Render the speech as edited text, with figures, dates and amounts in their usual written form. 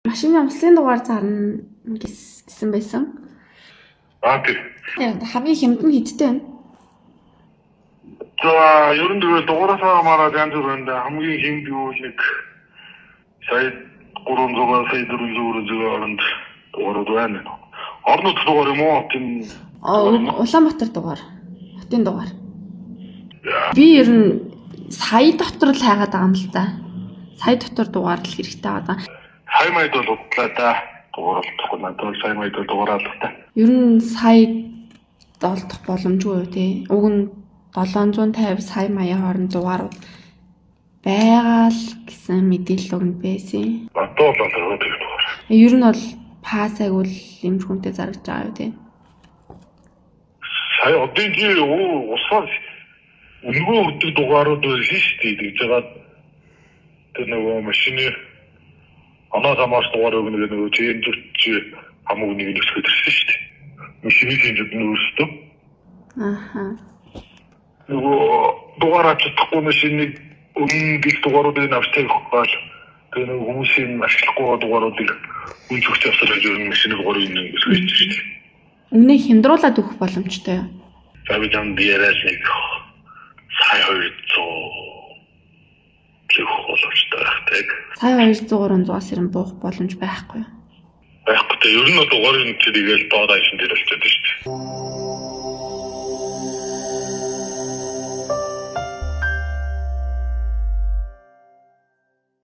Машины умслын дугаар зарна гэсэн байсан. Тийм. Хамгийн хямд нь хэдтэй байна? За, ер нь тэгээд дугаараасаа хамаараад янз бүр байна. Хамгийн хямд юу нэг сая 300 сая 400 оронд дугаарууд байна. Орнод дугаар юм уу? Тийм. Улаанбаатар дугаар. Хотын дугаар. Би ер нь сая дотор л хайгаад байгаа юм л да. Сая дотор дугаар л хэрэгтэй байгаа. Сая майд бол удлаа да. Дугаарлахгүй надад сая майд дугаарлаа та. Ер нь сая олдох боломжгүй юу те. Уг нь 750 сая маягийн хооронд дугаарууд байгаа л гэсэн мэдээлэл өгнө байсан. Батал болоо тийм дугаар. Ер нь бол пасаг үл юмшгүнтэй зарагдж байгаа юу те. Сая одын жи усаар өнгөө өдөр дугаарууд байсан шүү дээ. Тэгж байгаа тэр нөгөө машины анаа замаас дугаар өгнө гэдэг нөгөө ЧМ-ч хамаагүй нэг нөхцөл төрсөн шүү дээ. Машины хэмжээд нөөстөө. Аха. Нөгөө дугаараа чадахгүй машиныг өмнөд дугааруудыг авчдаг хол тэр нөгөө хүмүүсийн ашиглахгүй дугааруудыг үнж өгч авсарж өрн машиныг горыг нэг өсгөж шүү дээ. Өмнө хямдруулаад өгөх боломжтой юу? Заавал юм биарал нэг сая 200 лих боломжтой байдаг. Сая 200-300-аас ирэн буух боломж байхгүй юу? Байхгүй те ер нь дугаарыг тэрийгэл доод ажин дээр болчиход шүү дээ.